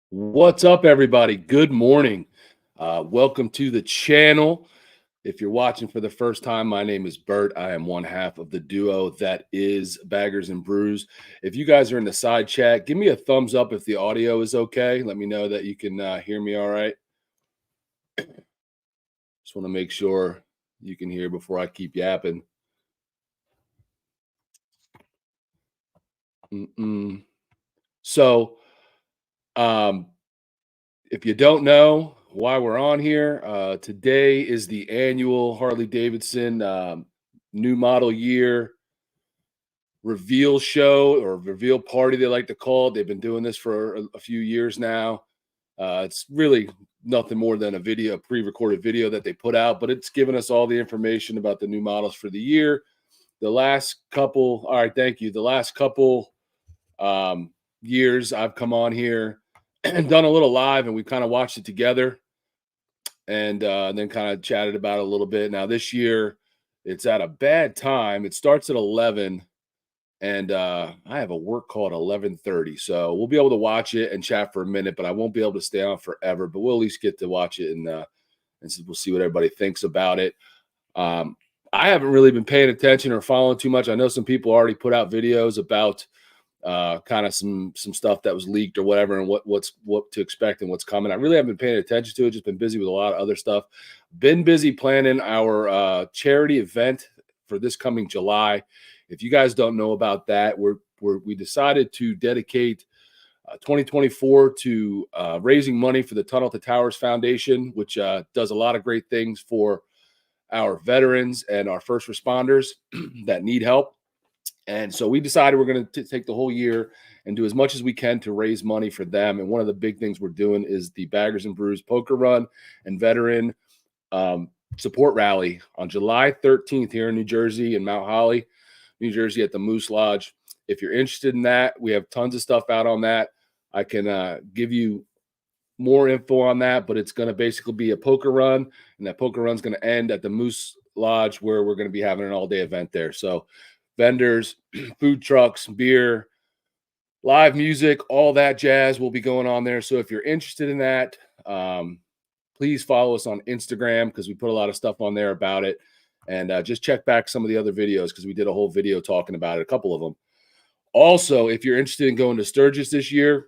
What's up, everybody? Good morning. Welcome to the channel. If you're watching for the first time, my name is Bert. I am one half of the duo that is Baggers and Brews. If you guys are in the side chat, give me a thumbs up if the audio is okay. Let me know that you can hear me all right. Just want to make sure you can hear before I keep yapping. So, um, if you don't know why we're on here, today is the annual Harley Davidson new model year reveal show or reveal party, they like to call it. They've been doing this for a few years now. It's really nothing more than a video, a pre-recorded video that they put out, but it's given us all the information about the new models for the year. The last couple, all right, thank you. The last couple years I've come on here and done a little live, and we kind of watched it together and then kind of chatted about it a little bit. Now this year, it's at a bad time. It starts at 11, and I have a work call at 11:30, so we'll be able to watch it and chat for a minute. But I won't be able to stay on forever. But we'll at least get to watch it, and we'll see what everybody thinks about it. I haven't really been paying attention or following too much. I know some people already put out videos about kind of some stuff that was leaked or whatever, and what to expect and what's coming. I really haven't been paying attention to it. Just been busy with a lot of other stuff. Been busy planning our charity event for this coming July. If you guys don't know about that, we decided to dedicate 2024 to raising money for the Tunnel to Towers Foundation, which does a lot of great things for our veterans and our first responders that need help. And so we decided we're going to take the whole year and do as much as we can to raise money for them. And one of the big things we're doing is the Baggers and Brews Poker Run and Veteran Support Rally on July 13th here in New Jersey, in Mount Holly, New Jersey, at the Moose Lodge. If you're interested in that, we have tons of stuff out on that. I can give you more info on that, but it's going to basically be a poker run, and that poker run is going to end at the Moose Lodge, where we're going to be having an all-day event there. So vendors, food trucks, beer, live music, all that jazz will be going on there. So if you're interested in that, please follow us on Instagram, because we put a lot of stuff on there about it. And just check back some of the other videos, because we did a whole video talking about it, a couple of them. Also, if you're interested in going to Sturgis this year,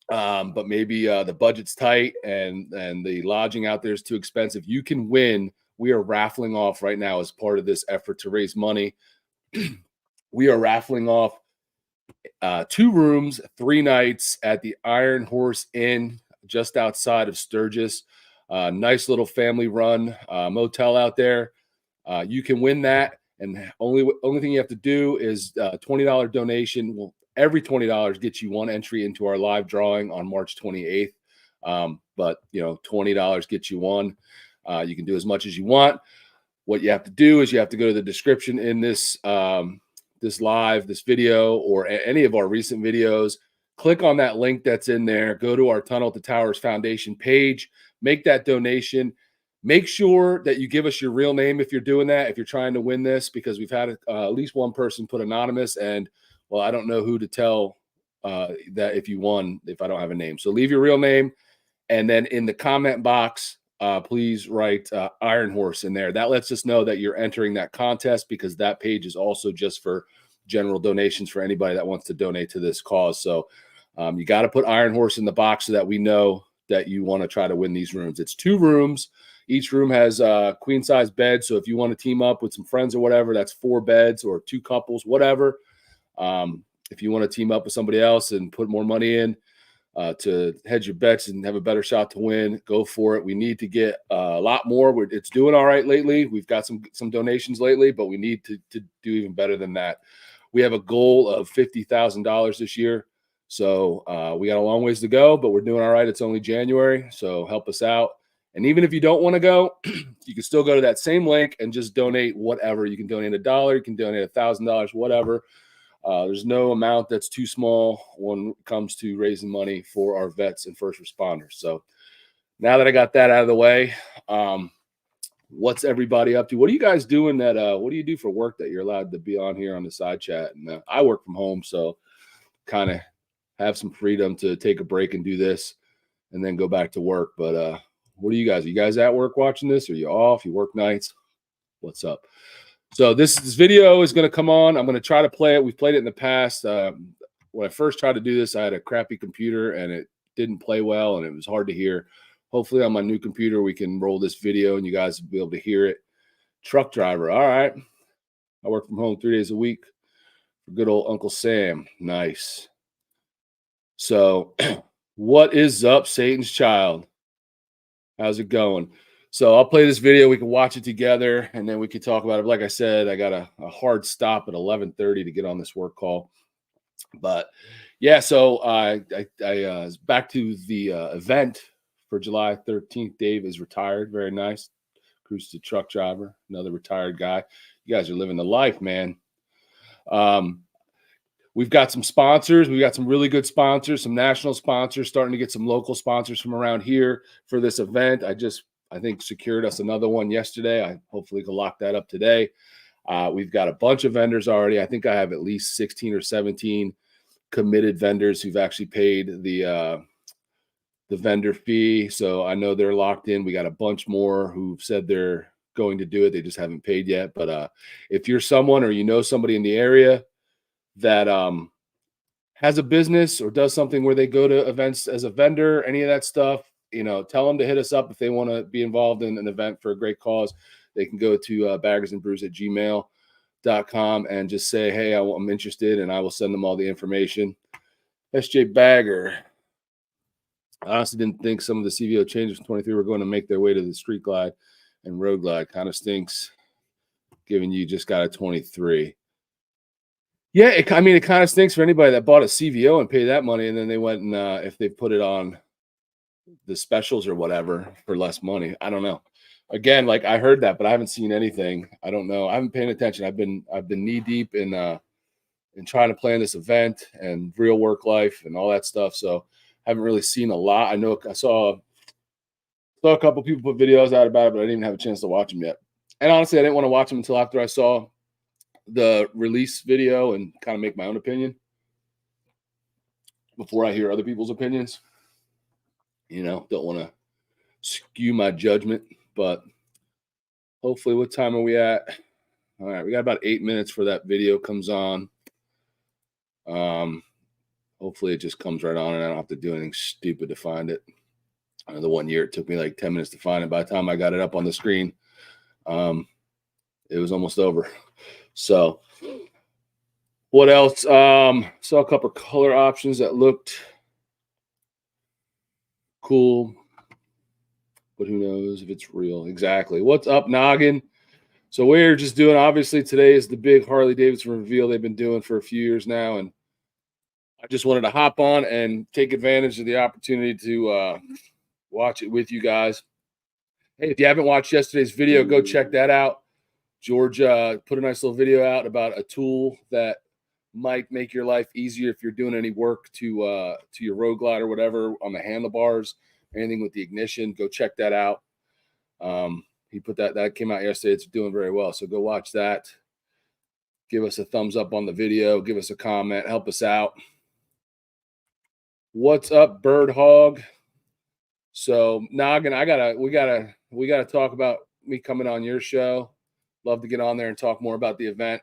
but maybe the budget's tight and the lodging out there is too expensive, you can win. We are raffling off right now as part of this effort to raise money. We are raffling off 2 rooms, 3 nights at the Iron Horse Inn just outside of Sturgis. Nice little family-run motel out there. You can win that, and only thing you have to do is $20 donation. Well, every $20 gets you 1 entry into our live drawing on March 28th. But $20 gets you 1. You can do as much as you want. What you have to do is you have to go to the description in this this video, or any of our recent videos. Click on that link that's in there. Go to our Tunnel to Towers Foundation page. Make that donation. Make sure that you give us your real name if you're doing that, if you're trying to win this, because we've had at least one person put anonymous, and well, I don't know who to tell that if you won if I don't have a name. So leave your real name, and then in the comment box, please write Iron Horse in there. That lets us know that you're entering that contest, because that page is also just for general donations for anybody that wants to donate to this cause. So you got to put Iron Horse in the box so that we know that you want to try to win these rooms. It's 2 rooms. Each room has a queen size bed. So if you want to team up with some friends or whatever, that's 4 beds, or 2 couples, whatever. If you want to team up with somebody else and put more money in to hedge your bets and have a better shot to win, go for it. We need to get a lot more. It's doing all right lately. We've got some donations lately, but we need to do even better than that. We have a goal of $50,000 this year. So we got a long ways to go, but we're doing all right. It's only January, so help us out. And even if you don't want to go, you can still go to that same link and just donate whatever. You can donate $1, you can donate $1,000, whatever. There's no amount that's too small when it comes to raising money for our vets and first responders. So now that I got that out of the way, what's everybody up to? What are you guys doing what do you do for work that you're allowed to be on here on the side chat? And I work from home, so kind of have some freedom to take a break and do this. and then go back to work. But what are you guys? Are you guys at work watching this? Are you off? You work nights? What's up? So this video is going to come on. I'm going to try to play it. We've played it in the past. When I first tried to do this, I had a crappy computer and it didn't play well and it was hard to hear. Hopefully on my new computer, we can roll this video and you guys will be able to hear it. Truck driver. All right. I work from home 3 days a week for good old Uncle Sam. Nice. So what is up, Satan's child? How's it going? So I'll play this video. We can watch it together, and then we can talk about it. Like I said, I got a hard stop at 11:30 to get on this work call. But yeah, so I back to the event for July 13th. Dave is retired. Very nice. Cruise to truck driver, another retired guy. You guys are living the life, man. We've got some sponsors. We've got some really good sponsors, some national sponsors, starting to get some local sponsors from around here for this event. I think secured us another one yesterday. I hopefully can lock that up today. We've got a bunch of vendors already. I think I have at least 16 or 17 committed vendors who've actually paid the vendor fee. So I know they're locked in. We got a bunch more who've said they're going to do it. They just haven't paid yet. But if you're someone or you know somebody in the area that has a business or does something where they go to events as a vendor, any of that stuff, tell them to hit us up if they want to be involved in an event for a great cause. They can go to baggersandbrews@gmail.com and just say, hey, I'm interested, and I will send them all the information. SJ Bagger. I honestly didn't think some of the CVO changes from 23 were going to make their way to the Street Glide and Road Glide. Kind of stinks, given you just got a 23. Yeah, it kind of stinks for anybody that bought a CVO and paid that money, and then they went and if they put it on the specials or whatever for less money. I don't know. Again, like I heard that, but I haven't seen anything. I don't know. I haven't paid attention. I've been knee deep in trying to plan this event and real work life and all that stuff. So I haven't really seen a lot. I know I saw a couple people put videos out about it, but I didn't even have a chance to watch them yet. And honestly, I didn't want to watch them until after I saw the release video and kind of make my own opinion before I hear other people's opinions. Don't want to skew my judgment, but hopefully, what time are we at? All right, we got about 8 minutes for that video comes on. Hopefully it just comes right on and I don't have to do anything stupid to find it. The 1 year it took me like 10 minutes to find it. By the time I got it up on the screen, it was almost over. So what else? Saw a couple of color options that looked cool, but who knows if it's real. Exactly. What's up, Noggin? So we're just doing, obviously today is the big Harley Davidson reveal they've been doing for a few years now. And I just wanted to hop on and take advantage of the opportunity to watch it with you guys. Hey, if you haven't watched yesterday's video, go check that out. George put a nice little video out about a tool that might make your life easier if you're doing any work to your Road Glide or whatever on the handlebars, anything with the ignition. Go check that out. He put that came out yesterday. It's doing very well. So go watch that. Give us a thumbs up on the video. Give us a comment. Help us out. What's up, Bird Hog? So Noggin, we gotta talk about me coming on your show. Love to get on there and talk more about the event.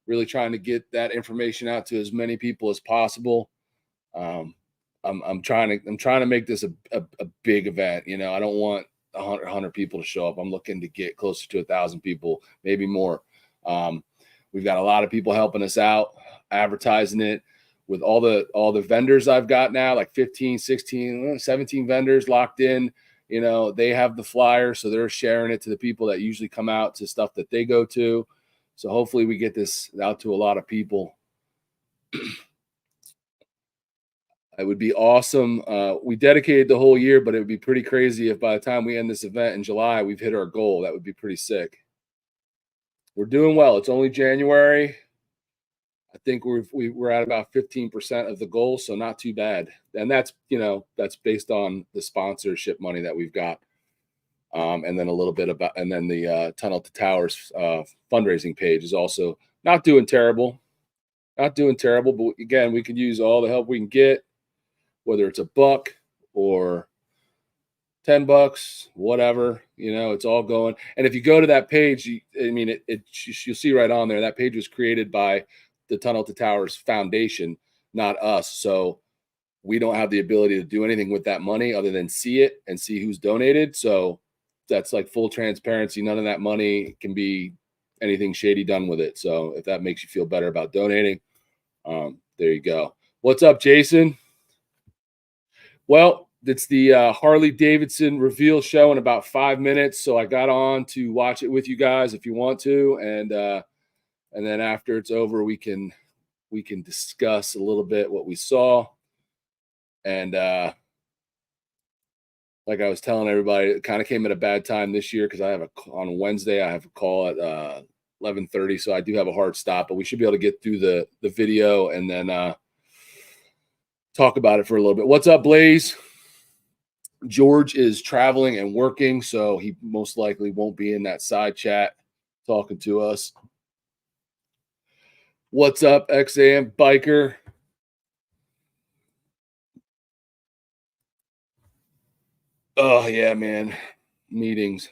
Really trying to get that information out to as many people as possible. I'm trying to make this a big event. I don't want 100 people to show up. I'm looking to get closer to 1,000 people, maybe more. We've got a lot of people helping us out, advertising it with all the vendors I've got now, like 15, 16, 17 vendors locked in. They have the flyer, so they're sharing it to the people that usually come out to stuff that they go to. So hopefully we get this out to a lot of people. It would be awesome. We dedicated the whole year, but it would be pretty crazy if by the time we end this event in July, we've hit our goal. That would be pretty sick. We're doing well. It's only January. I think we're at about 15% of the goal, so not too bad. And that's based on the sponsorship money that we've got, and then a little bit about, and then the Tunnel to Towers fundraising page is also not doing terrible. Not doing terrible, but again, we can use all the help we can get, whether it's $1, or $10, whatever, it's all going. And if you go to that page, you'll see right on there, that page was created by the Tunnel to Towers Foundation, not us. So we don't have the ability to do anything with that money other than see it and see who's donated. So that's like full transparency. None of that money can be anything shady done with it. So if that makes you feel better about donating, there you go. What's up, Jason? Well, it's the Harley Davidson reveal show in about 5 minutes. So I got on to watch it with you guys if you want to. And then after it's over, we can discuss a little bit what we saw. And like I was telling everybody, it kind of came at a bad time this year because on Wednesday I have a call at 11:30, so I do have a hard stop. But we should be able to get through the video and then talk about it for a little bit. What's up, Blaze? George is traveling and working, so he most likely won't be in that side chat talking to us. What's up, XAM Biker? Oh, yeah, man. Meetings.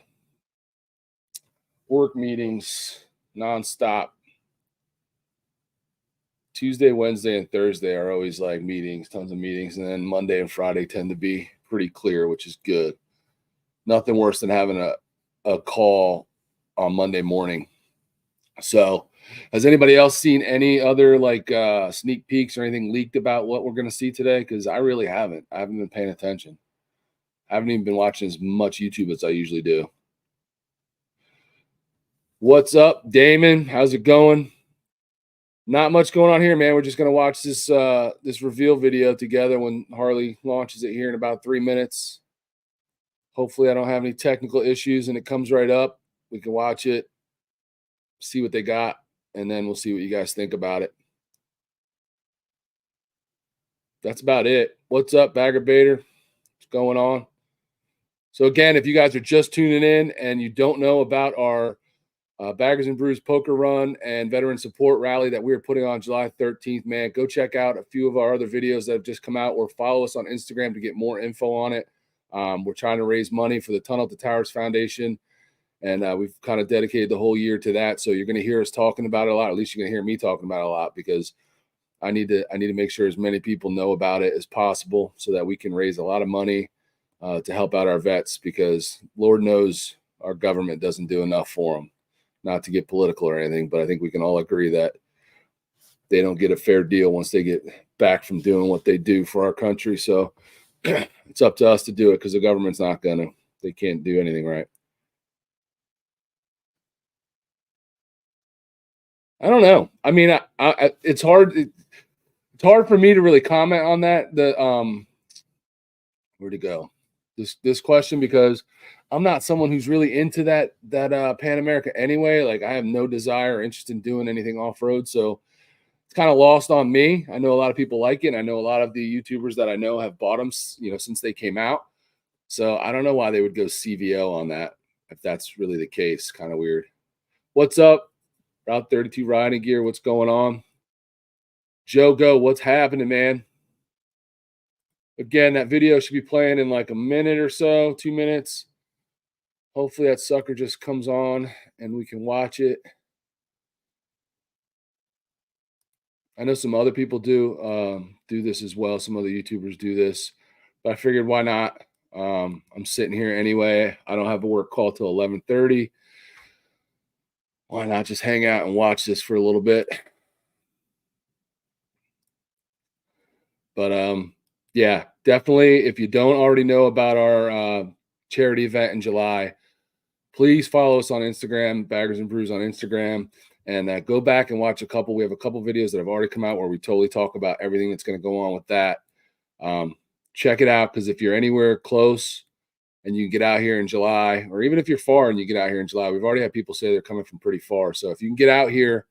Work meetings nonstop. Tuesday, Wednesday, and Thursday are always like meetings, tons of meetings. And then Monday and Friday tend to be pretty clear, which is good. Nothing worse than having a call on Monday morning. So has anybody else seen any other like sneak peeks or anything leaked about what we're going to see today? Because I really haven't. I haven't been paying attention. I haven't even been watching as much YouTube as I usually do. What's up, Damon? How's it going? Not much going on here, man. We're just going to watch this reveal video together when Harley launches it here in about 3 minutes. Hopefully I don't have any technical issues and it comes right up. We can watch it, see what they got, and then we'll see what you guys think about it. That's about it. What's up, Bagger Bader? What's going on? So again, if you guys are just tuning in and you don't know about our Baggers and Brews Poker Run and Veteran Support Rally that we're putting on July 13th, man, go check out a few of our other videos that have just come out, or follow us on Instagram to get more info on it. We're trying to raise money for the Tunnel to Towers Foundation, and we've kind of dedicated the whole year to that. So you're going to hear us talking about it a lot. At least you're going to hear me talking about it a lot, because I need to make sure as many people know about it as possible so that we can raise a lot of money to help out our vets, because Lord knows our government doesn't do enough for them. Not to get political or anything, but I think we can all agree that they don't get a fair deal once they get back from doing what they do for our country. So it's up to us to do it, because the government's not going to. They can't do anything right. I don't know. I mean, it's hard. It's hard for me to really comment on that. Where'd it go? This question, because I'm not someone who's really into that Pan America anyway. Like, I have no desire or interest in doing anything off road, so it's kind of lost on me. I know a lot of people like it. I know a lot of the YouTubers that I know have bought them, since they came out. So I don't know why they would go CVO on that if that's really the case. Kind of weird. What's up, Route 32 Riding Gear? What's going on? Joe Go, what's happening, man? Again, that video should be playing in like a minute or so, 2 minutes. Hopefully that sucker just comes on and we can watch it. I know some other people do this as well. Some other YouTubers do this, but I figured, why not? I'm sitting here anyway. I don't have a work call till 11:30. Why not just hang out and watch this for a little bit? But yeah, definitely. If you don't already know about our charity event in July, please follow us on Instagram, Baggers and Brews on Instagram, and go back and watch a couple. We have a couple videos that have already come out where we totally talk about everything that's going to go on with that. Check it out, because if you're anywhere close and you get out here in July, or even if you're far and you get out here in July, we've already had people say they're coming from pretty far. So if you can get out here,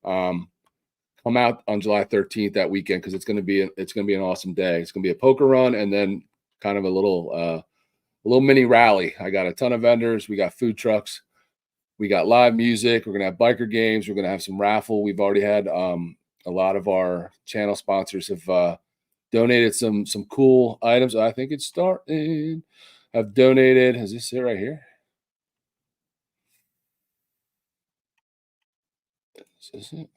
come out on July 13th that weekend, because it's going to be an awesome day. It's going to be a poker run and then kind of a little mini rally. I got a ton of vendors. We got food trucks. We got live music. We're going to have biker games. We're going to have some raffle. We've already had a lot of our channel sponsors have donated some cool items. I think it's starting. I've donated. Is this it right here? Is this it?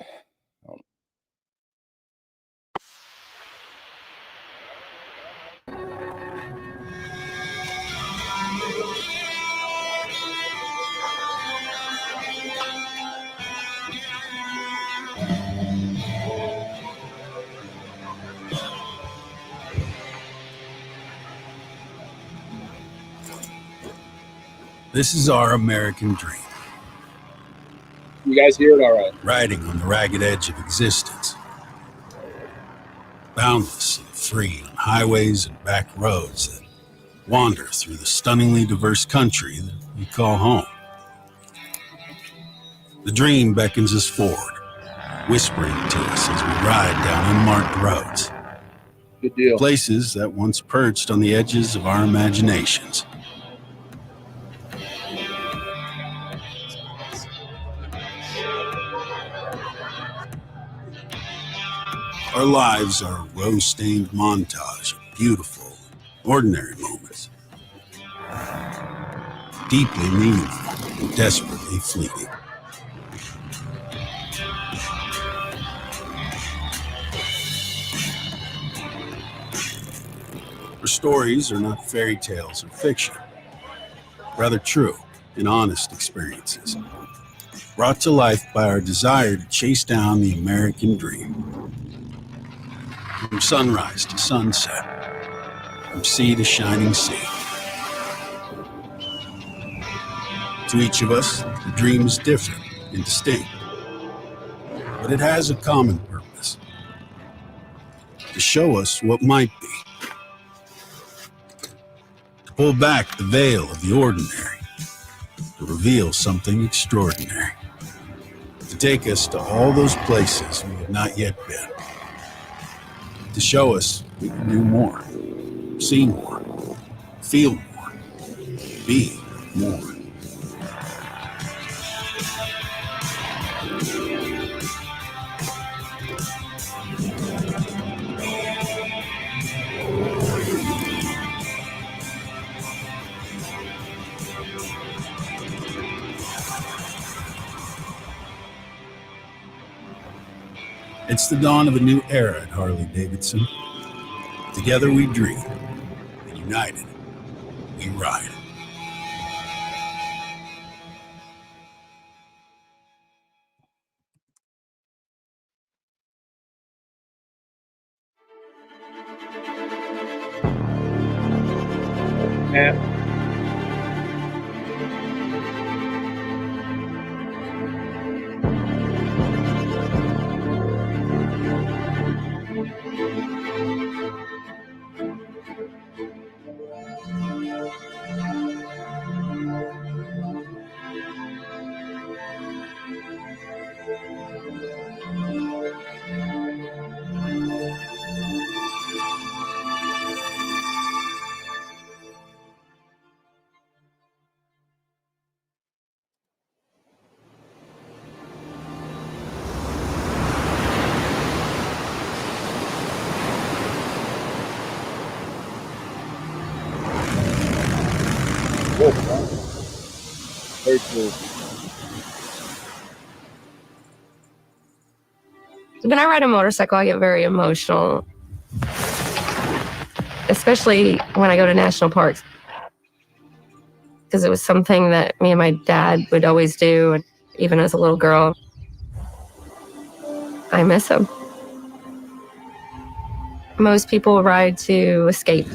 This is our American dream. You guys hear it all right? Riding on the ragged edge of existence. Boundless and free on highways and back roads that wander through the stunningly diverse country that we call home. The dream beckons us forward, whispering to us as we ride down unmarked roads. Good deal. Places that once perched on the edges of our imaginations. Our lives are a rose-stained montage of beautiful, ordinary moments. Deeply meaningful and desperately fleeting. Our stories are not fairy tales or fiction, rather true and honest experiences, brought to life by our desire to chase down the American dream. From sunrise to sunset, from sea to shining sea. To each of us, the dream is different and distinct, but it has a common purpose: to show us what might be, to pull back the veil of the ordinary, to reveal something extraordinary, to take us to all those places we have not yet been, to show us we can do more, see more, feel more, be more. It's the dawn of a new era at Harley Davidson. Together we dream, and united, we ride. Yeah. Very cool. When I ride a motorcycle, I get very emotional, especially when I go to national parks, because it was something that me and my dad would always do, and even as a little girl. I miss him. Most people ride to escape.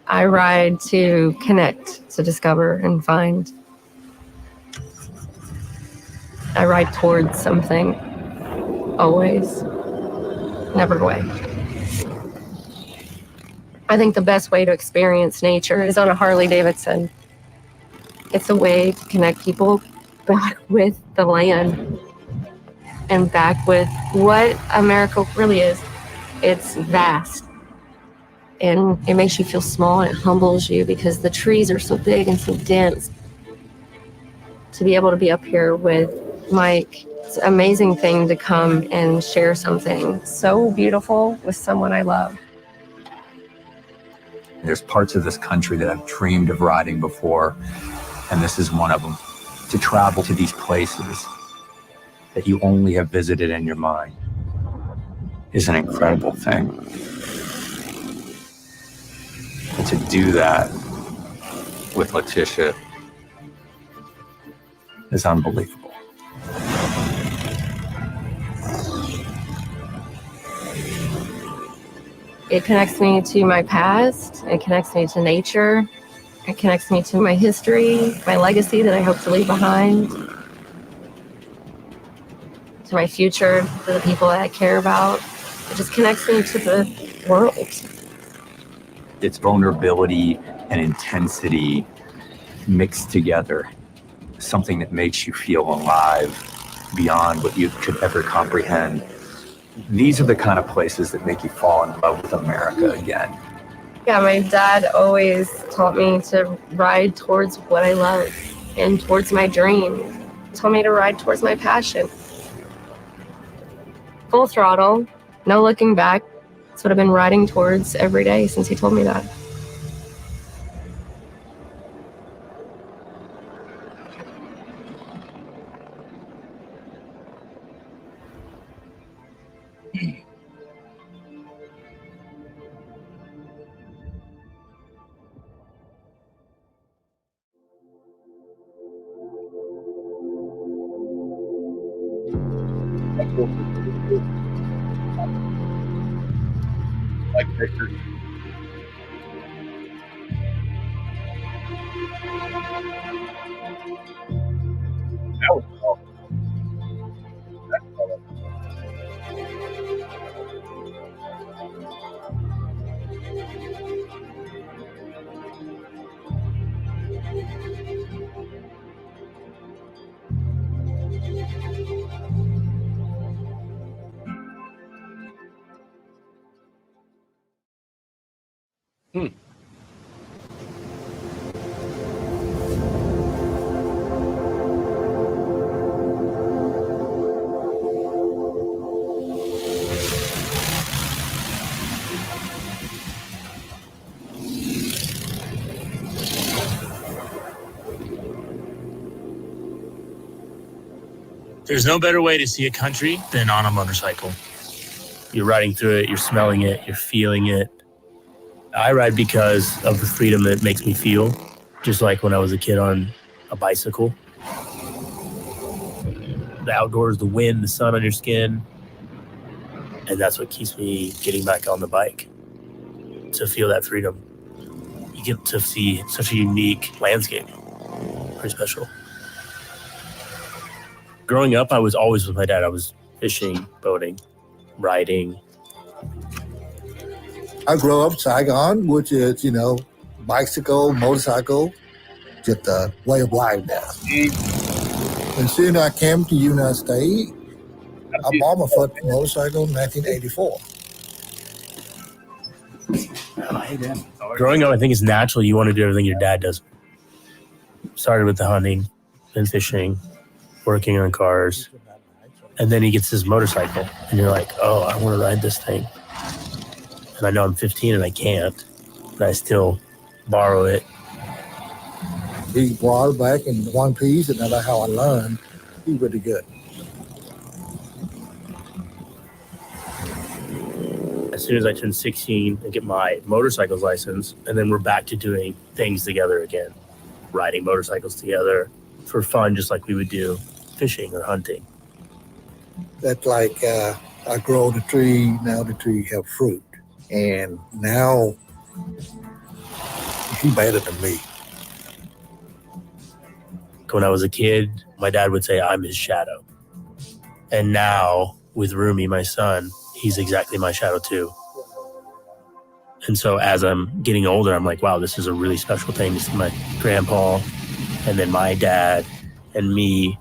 I ride to connect, to discover and find. I ride towards something, always, never away. I think the best way to experience nature is on a Harley Davidson. It's a way to connect people back with the land and back with what America really is. It's vast, and it makes you feel small, and it humbles you because the trees are so big and so dense. To be able to be up here with Mike It's an amazing thing to come and share something so beautiful with someone I love. There's parts of this country that I've dreamed of riding before, and this is one of them. To travel to these places that you only have visited in your mind is an incredible thing. And to do that with Letitia is unbelievable. It connects me to my past. It connects me to nature. It connects me to my history, my legacy that I hope to leave behind, to my future, to the people that I care about. It just connects me to the world. It's vulnerability and intensity mixed together, something that makes you feel alive beyond what you could ever comprehend. These are the kind of places that make you fall in love with America again. Yeah, my dad always taught me to ride towards what I love and towards my dream. He told me to ride towards my passion. Full throttle, no looking back. That's what I've been riding towards every day since he told me that. Like Victor. That was awesome. That's awesome. There's no better way to see a country than on a motorcycle. You're riding through it, you're smelling it, you're feeling it. I ride because of the freedom that it makes me feel, just like when I was a kid on a bicycle. The outdoors, the wind, the sun on your skin, and that's what keeps me getting back on the bike, to feel that freedom. You get to see such a unique landscape. Pretty special. Growing up, I was always with my dad. I was fishing, boating, riding. I grew up Saigon, which is, bicycle, motorcycle, just a way of life there. And soon I came to the United States. I bought my first motorcycle in 1984. Growing up, I think it's natural. You want to do everything your dad does. Started with the hunting, then fishing, working on cars, and then he gets his motorcycle, and you're like, oh, I want to ride this thing. And I know I'm 15 and I can't, but I still borrow it. He brought it back in one piece, and that's how I learned. He's really good. As soon as I turn 16, I get my motorcycle's license, and then we're back to doing things together again, riding motorcycles together for fun, just like we would do fishing or hunting. That's like I grow the tree, now the tree have fruit. And now he's better than me. When I was a kid, my dad would say I'm his shadow. And now with Rumi, my son, he's exactly my shadow too. And so as I'm getting older, I'm like, wow, this is a really special thing to see my grandpa and then my dad and me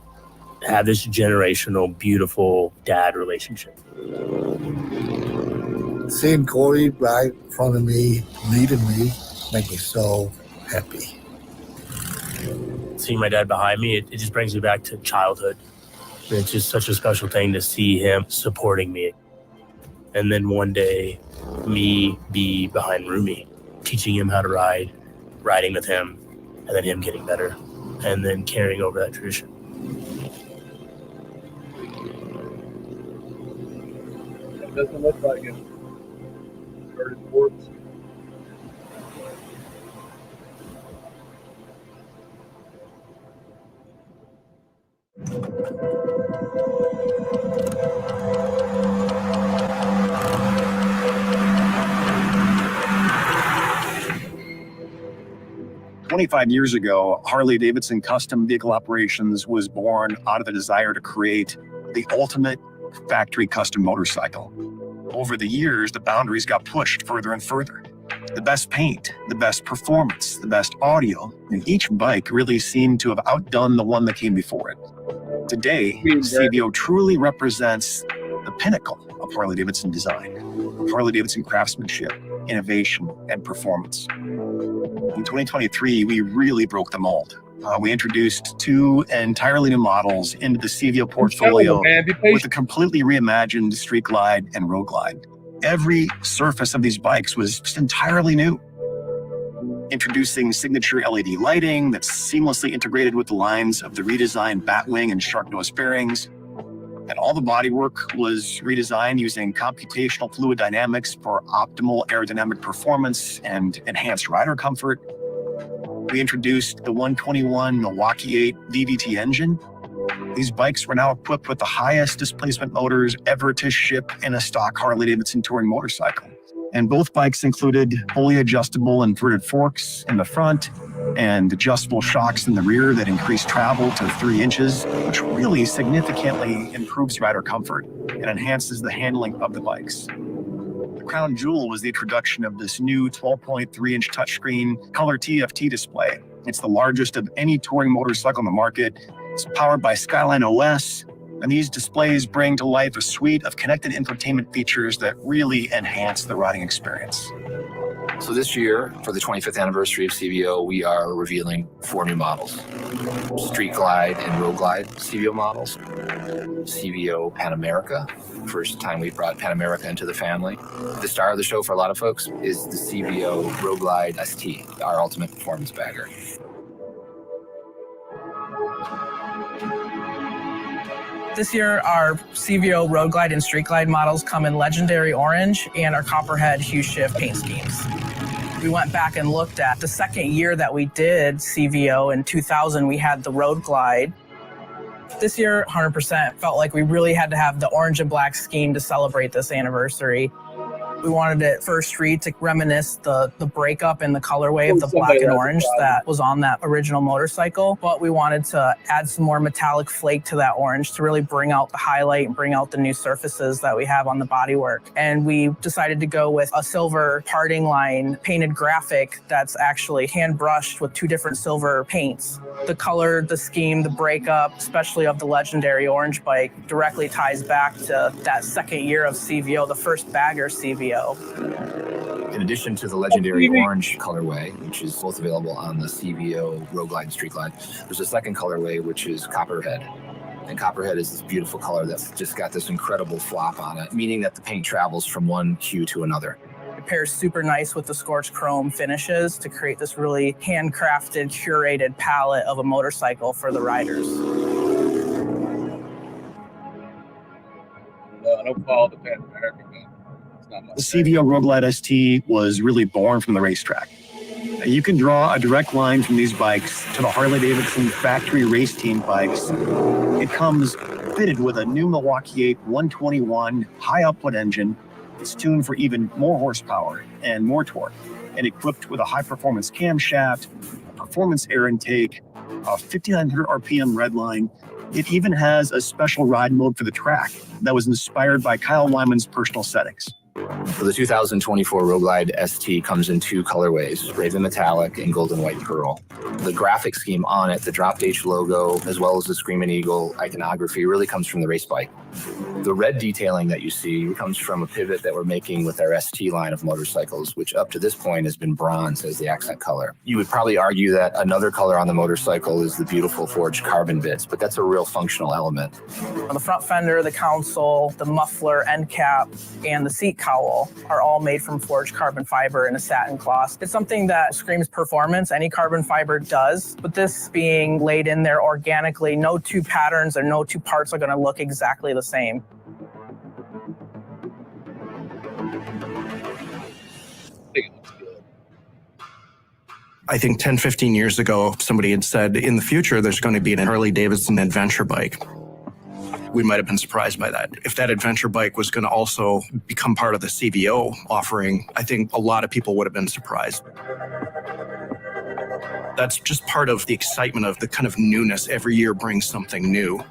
have this generational, beautiful dad relationship. Seeing Corey right in front of me, leading me, make me so happy. Seeing my dad behind me, it just brings me back to childhood. It's just such a special thing to see him supporting me. And then one day, me be behind Rumi, teaching him how to ride, riding with him, and then him getting better, and then carrying over that tradition. It doesn't look like it. Started sports. "25 years ago, Harley Davidson Custom Vehicle Operations was born out of the desire to create the ultimate factory custom motorcycle. Over the years, the boundaries got pushed further and further. The best paint, the best performance, the best audio, and each bike really seemed to have outdone the one that came before it. Today, CVO truly represents the pinnacle of Harley Davidson design, Harley Davidson craftsmanship, innovation, and performance. In 2023, we really broke the mold. We introduced 2 entirely new models into the CVO portfolio with a completely reimagined Street Glide and Road Glide. Every surface of these bikes was just entirely new. Introducing signature LED lighting that's seamlessly integrated with the lines of the redesigned Batwing and Shark Nose fairings. And all the bodywork was redesigned using computational fluid dynamics for optimal aerodynamic performance and enhanced rider comfort. We introduced the 121 Milwaukee 8 VVT engine. These bikes were now equipped with the highest displacement motors ever to ship in a stock Harley Davidson touring motorcycle. And both bikes included fully adjustable inverted forks in the front and adjustable shocks in the rear that increase travel to 3 inches, which really significantly improves rider comfort and enhances the handling of the bikes. The crown jewel was the introduction of this new 12.3-inch touchscreen color TFT display. It's the largest of any touring motorcycle on the market. It's powered by Skyline OS, and these displays bring to life a suite of connected infotainment features that really enhance the riding experience. So this year, for the 25th anniversary of CVO, we are revealing 4 new models. Street Glide and Road Glide CVO models. CVO Pan America, first time we've brought Pan America into the family. The star of the show for a lot of folks is the CVO Road Glide ST, our ultimate performance bagger. This year, our CVO Road Glide and Street Glide models come in Legendary Orange and our Copperhead Hue Shift paint schemes. We went back and looked at the second year that we did CVO in 2000, we had the Road Glide. This year, 100% felt like we really had to have the orange and black scheme to celebrate this anniversary. We wanted it First Street to reminisce the breakup in the colorway of the black and orange that was on that original motorcycle, but we wanted to add some more metallic flake to that orange to really bring out the highlight and bring out the new surfaces that we have on the bodywork. And we decided to go with a silver parting line painted graphic that's actually hand brushed with 2 different silver paints. The color, the scheme, the breakup, especially of the Legendary Orange bike, directly ties back to that second year of CVO, the first bagger CVO. In addition to the Legendary Orange colorway, which is both available on the CVO Road Glide and Street Glide, there's a second colorway, which is Copperhead. And Copperhead is this beautiful color that's just got this incredible flop on it, meaning that the paint travels from one hue to another. It pairs super nice with the scorched chrome finishes to create this really handcrafted, curated palette of a motorcycle for the riders. No, I don't follow the Pan American game. The CVO Road Glide ST was really born from the racetrack. You can draw a direct line from these bikes to the Harley Davidson factory race team bikes. It comes fitted with a new Milwaukee 8 121 high output engine. It's tuned for even more horsepower and more torque, and equipped with a high performance camshaft, a performance air intake, a 5900 RPM redline. It even has a special ride mode for the track that was inspired by Kyle Wyman's personal settings. So the 2024 Road Glide ST comes in two colorways, Raven Metallic and Golden White Pearl. The graphic scheme on it, the Dropped H logo, as well as the Screaming Eagle iconography really comes from the race bike. The red detailing that you see comes from a pivot that we're making with our ST line of motorcycles, which up to this point has been bronze as the accent color. You would probably argue that another color on the motorcycle is the beautiful forged carbon bits, but that's a real functional element. The front fender, the console, the muffler, end cap, and the seat cowl are all made from forged carbon fiber and a satin cloth. It's something that screams performance. Any carbon fiber does, but this being laid in there organically, no two patterns or no two parts are going to look exactly the same. I think 10, 15 years ago, somebody had said, in the future, there's going to be an Harley Davidson adventure bike. We might have been surprised by that. If that adventure bike was going to also become part of the CVO offering, I think a lot of people would have been surprised. That's just part of the excitement of the kind of newness. Every year brings something new.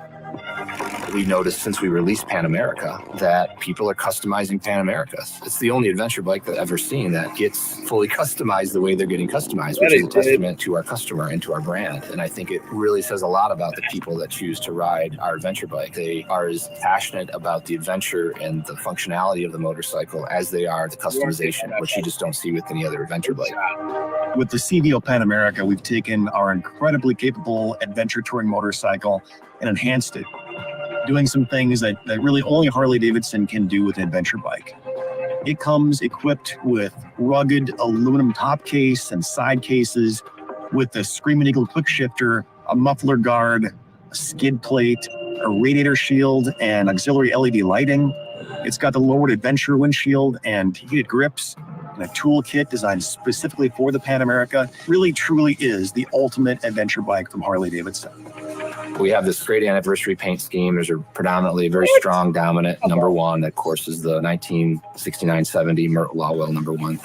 We noticed since we released Pan America that people are customizing Pan Americas. It's the only adventure bike that I've ever seen that gets fully customized the way they're getting customized, which is a testament to our customer and to our brand. And I think it really says a lot about the people that choose to ride our adventure bike. They are as passionate about the adventure and the functionality of the motorcycle as they are the customization, which you just don't see with any other adventure bike. With the CVO Pan America, we've taken our incredibly capable adventure touring motorcycle and enhanced it, doing some things that really only Harley Davidson can do with an adventure bike. It comes equipped with rugged aluminum top case and side cases with a Screaming Eagle quick shifter, a muffler guard, a skid plate, a radiator shield, and auxiliary LED lighting. It's got the lowered adventure windshield and heated grips, and a toolkit designed specifically for the Pan America. Really, truly is the ultimate adventure bike from Harley Davidson. We have this great anniversary paint scheme. There's a predominantly very strong dominant number one. That, of course, is the 1969-70 Mert Lawwell number one.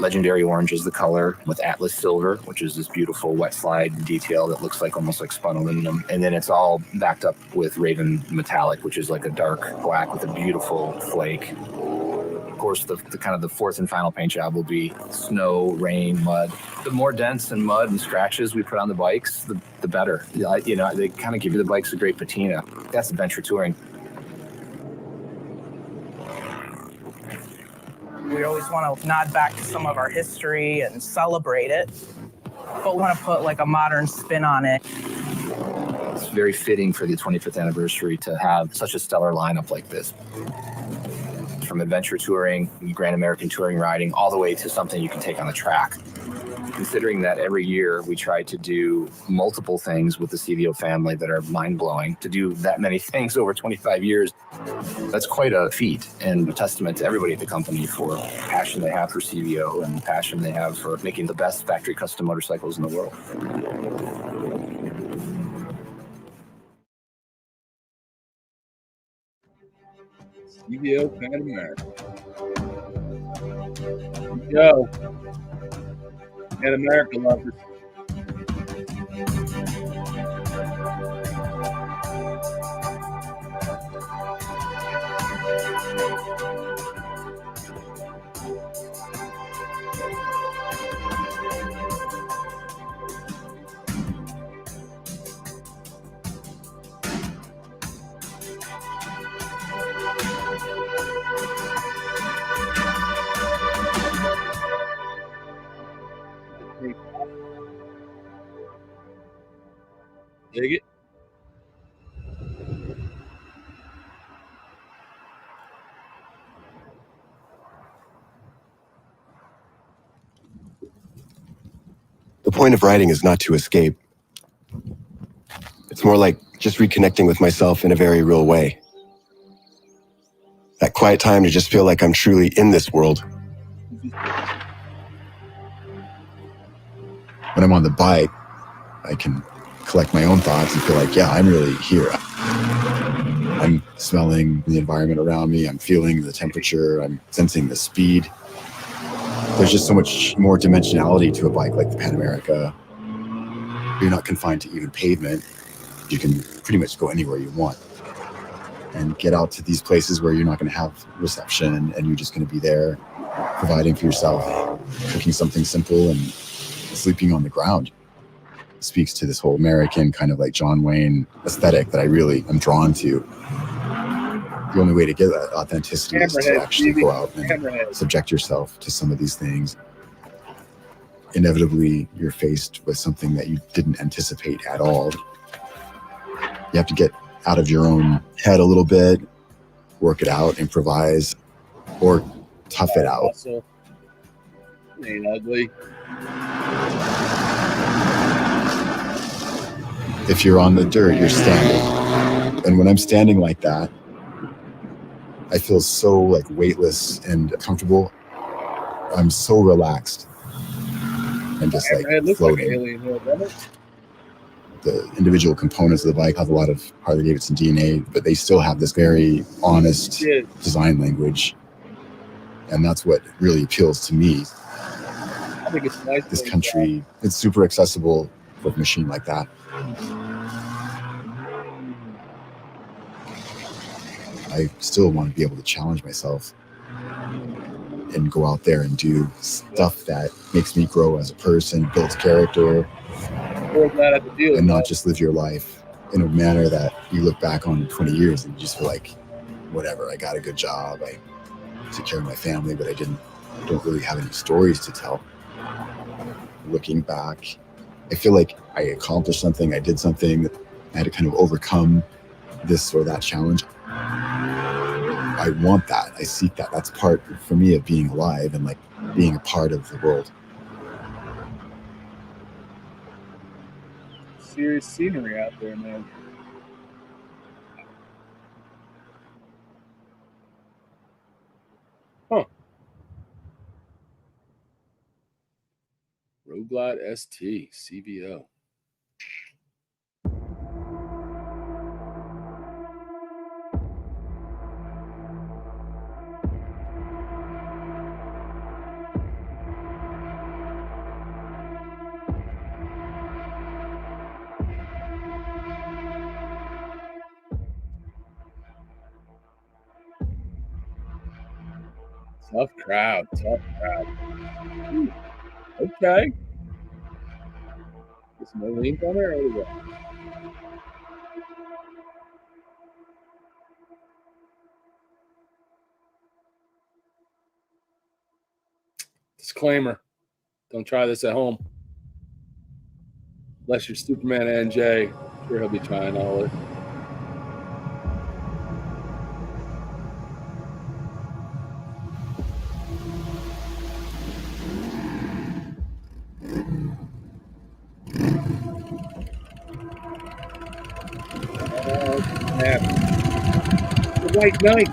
Legendary orange is the color with Atlas silver, which is this beautiful wet slide detail that looks like almost like spun aluminum. And then it's all backed up with Raven Metallic, which is like a dark black with a beautiful flake. Of course, the kind of the fourth and final paint job will be snow, rain, mud. The more dents and mud and scratches we put on the bikes, the better. You know, they kind of give you the bikes a great patina. That's adventure touring. We always want to nod back to some of our history and celebrate it, but we want to put like a modern spin on it. It's very fitting for the 25th anniversary to have such a stellar lineup like this. From adventure touring, Grand American touring riding, all the way to something you can take on the track. Considering that every year we try to do multiple things with the CVO family that are mind-blowing, to do that many things over 25 years, that's quite a feat and a testament to everybody at the company for the passion they have for CVO and the passion they have for making the best factory custom motorcycles in the world. CVO Pan America. Yo, Pan America lovers. Dig it. The point of writing is not to escape. It's more like just reconnecting with myself in a very real way. That quiet time to just feel like I'm truly in this world. When I'm on the bike, I can collect my own thoughts and feel like, yeah, I'm really here. I'm smelling the environment around me. I'm feeling the temperature. I'm sensing the speed. There's just so much more dimensionality to a bike like the Pan America. You're not confined to even pavement. You can pretty much go anywhere you want. and get out to these places where you're not going to have reception and you're just going to be there providing for yourself, cooking something simple and sleeping on the ground. It speaks to this whole American kind of like John Wayne aesthetic that I really am drawn to. The only way to get that authenticity is to actually go out and subject yourself to some of these things. Inevitably, you're faced with something that you didn't anticipate at all. You have to get out of your own head a little bit, work it out, improvise, or tough it out. Hustle. Ain't ugly. If you're on the dirt, you're standing. And when I'm standing like that, I feel so like weightless and comfortable. I'm so relaxed and just like floating. The individual components of the bike have a lot of Harley Davidson DNA, but they still have this very honest design language. And that's what really appeals to me. I think it's nice. This country, it's super accessible with a machine like that. I still want to be able to challenge myself and go out there and do stuff that makes me grow as a person, builds character, and not just live your life in a manner that you look back on in 20 years and you just feel like, whatever, I got a good job, I took care of my family, but I don't really have any stories to tell. Looking back, I feel like I accomplished something, I did something, I had to kind of overcome this or that challenge. I want that. I seek that. That's part, for me, of being alive and like being a part of the world. Serious scenery out there, man. Huh. Road Glide ST CVO. Tough crowd. Ooh, okay. Get some more lean on there. Or what? Disclaimer: don't try this at home. Unless you're Superman NJ, I'm sure he'll be trying all it. The White Knight.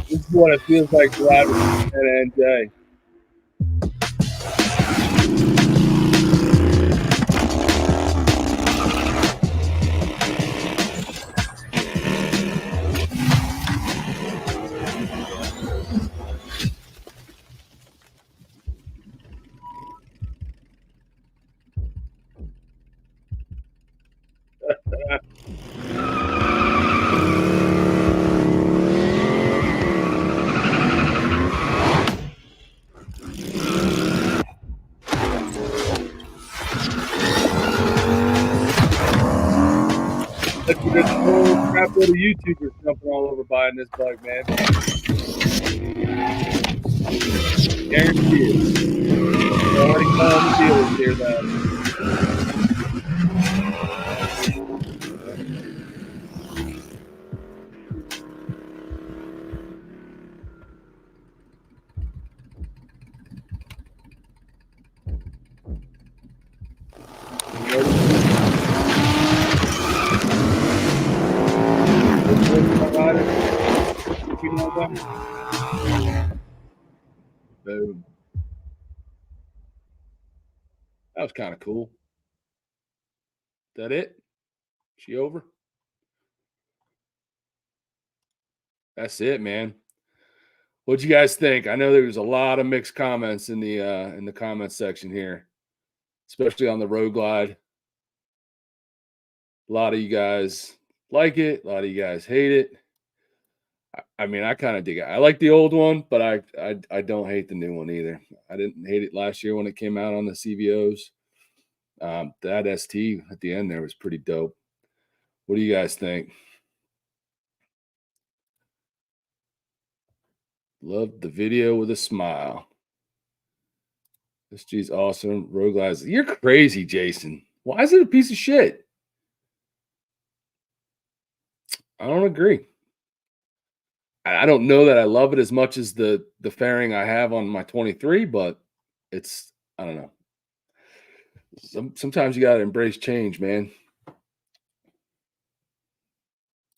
This is what it feels like driving an NJ. Look at this whole crap load of YouTubers jumping all over buying this bike, man. Guarantee it. They're already calling the dealers here, though. Boom. That was kind of cool. That it? She over? That's it, man. What'd you guys think? I know there was a lot of mixed comments in the comment section here, especially on the Road Glide. A lot of you guys like it. A lot of you guys hate it. I mean, I kind of dig it. I like the old one, but I don't hate the new one either. I didn't hate it last year when it came out on the CVOs. That ST at the end there was pretty dope. What do you guys think? Loved the video with a smile. SG's awesome. Road Glides. You're crazy, Jason. Why is it a piece of shit? I don't agree. I don't know that I love it as much as the fairing I have on my 23, but it's, I don't know. Sometimes you got to embrace change, man.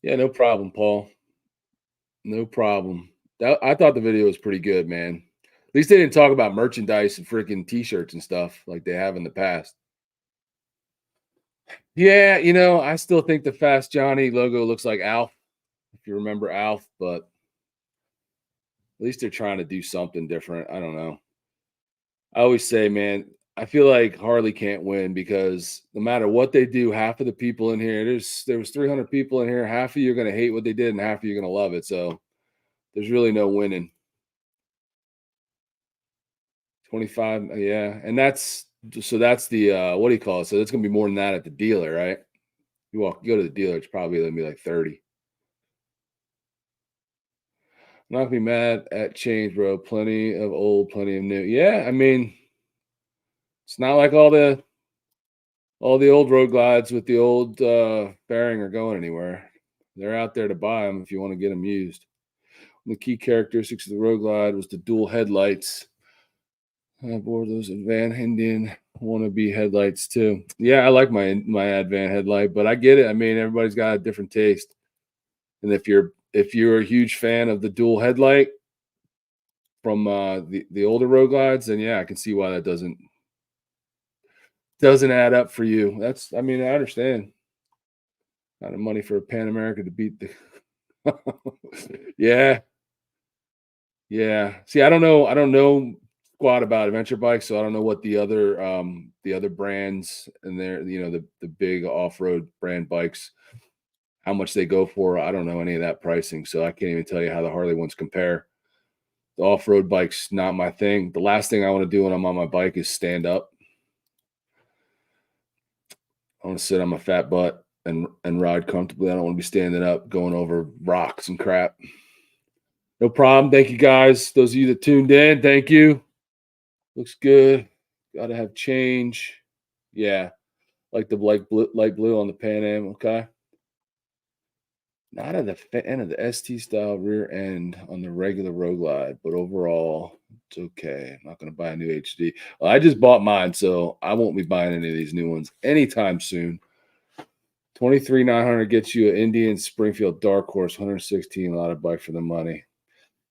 Yeah, no problem, Paul. No problem. I thought the video was pretty good, man. At least they didn't talk about merchandise and freaking t-shirts and stuff like they have in the past. Yeah, you know, I still think the Fast Johnny logo looks like Alf, if you remember Alf, but at least they're trying to do something different. I don't know. I always say, man, I feel like Harley can't win because no matter what they do, half of the people in here, there was 300 people in here, half of you are going to hate what they did and half of you are going to love it. So there's really no winning. 25, yeah. And that's the what do you call it? So that's going to be more than that at the dealer, right? You go to the dealer, it's probably going to be like 30. I'm not going to be mad at change, bro. Plenty of old, plenty of new. Yeah, I mean, it's not like all the old Road Glides with the old fairing are going anywhere. They're out there to buy them if you want to get them used. The key characteristics of the Road Glide was the dual headlights. I bore those Van Indian wannabe headlights too. Yeah, I like my Advan headlight, but I get it. I mean, everybody's got a different taste. And if you're a huge fan of the dual headlight from the older Road Glides, then yeah, I can see why that doesn't add up for you. I mean, I understand. Not of money for a Pan America to beat the yeah. Yeah. See, I don't know squat about adventure bikes, so I don't know what the other brands and their, you know, the big off-road brand bikes, how much they go for. I don't know any of that pricing, so I can't even tell you how the Harley ones compare. The off-road bike's not my thing. The last thing I want to do when I'm on my bike is stand up. I want to sit on my fat butt and ride comfortably. I don't want to be standing up going over rocks and crap. No problem. Thank you, guys. Those of you that tuned in, thank you. Looks good. Got to have change. Yeah, like the light blue on the Pan Am. Okay. Not at the end of the ST style rear end on the regular Road Glide, but overall, it's okay. I'm not going to buy a new HD. Well, I just bought mine, so I won't be buying any of these new ones anytime soon. 23,900 gets you an Indian Springfield Dark Horse 116. A lot of bike for the money.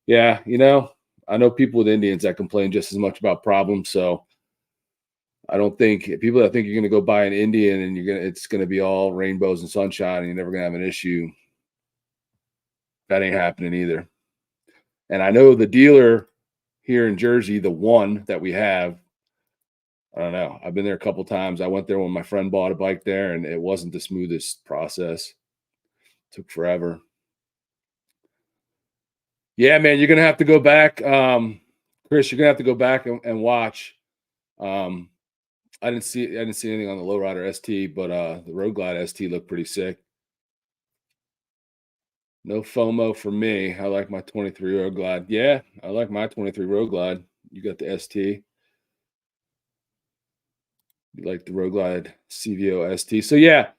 Yeah, you know, I know people with Indians that complain just as much about problems. So I don't think people that think you're going to go buy an Indian and it's going to be all rainbows and sunshine and you're never going to have an issue. That ain't happening either. And I know the dealer here in Jersey, the one that we have, I don't know. I've been there a couple times. I went there when my friend bought a bike there, and it wasn't the smoothest process. It took forever. Yeah, man, you're gonna have to go back, Chris. You're gonna have to go back and watch. I didn't see anything on the Lowrider ST, but the Road Glide ST looked pretty sick. No FOMO for me. I like my 23 Road Glide. Yeah, I like my 23 Road Glide. You got the ST. You like the Road Glide CVO ST. So yeah,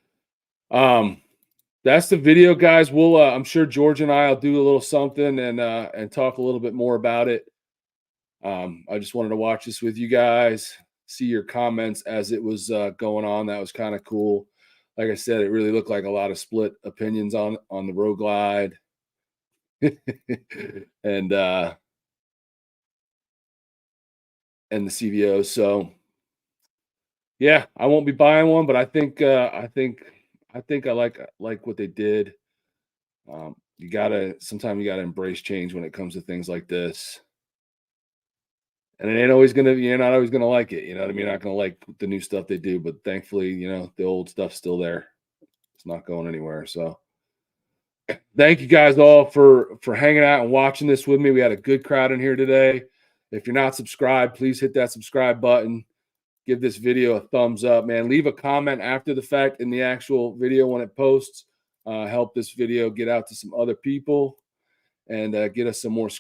that's the video, guys. We'll I'm sure George and I will do a little something and talk a little bit more about it. I just wanted to watch this with you guys, see your comments as it was going on. That was kind of cool. Like I said, it really looked like a lot of split opinions on the Road Glide. and the CVO. So yeah, I won't be buying one, but I think I like what they did. sometimes you gotta embrace change when it comes to things like this. And it ain't always you're not always gonna like it. You know what I mean? You're not gonna like the new stuff they do, but thankfully, the old stuff's still there. It's not going anywhere. So thank you guys all for hanging out and watching this with me. We had a good crowd in here today. If you're not subscribed, please hit that subscribe button. Give this video a thumbs up, man. Leave a comment after the fact in the actual video when it posts. Help this video get out to some other people and get us some more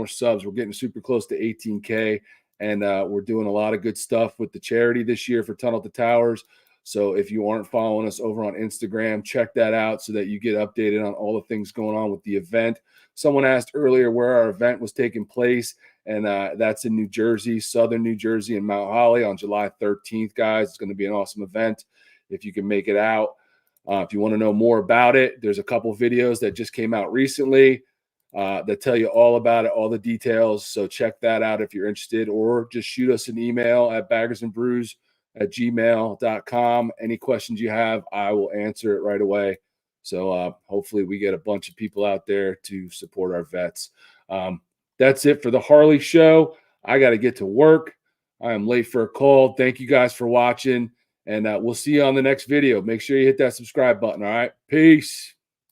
subs. We're getting super close to 18K, and we're doing a lot of good stuff with the charity this year for Tunnel to Towers. So if you aren't following us over on Instagram, check that out so that you get updated on all the things going on with the event. Someone asked earlier where our event was taking place, and that's in New Jersey, southern New Jersey, in Mount Holly on July 13th, guys. It's going to be an awesome event if you can make it out. If you want to know more about it, there's a couple videos that just came out recently that tell you all about it, all the details. So check that out if you're interested, or just shoot us an email at baggersandbrews@gmail.com. Any questions you have, I will answer it right away. So hopefully we get a bunch of people out there to support our vets. That's it for the Harley show. I got to get to work. I am late for a call. Thank you guys for watching, and we'll see you on the next video. Make sure you hit that subscribe button. All right. Peace.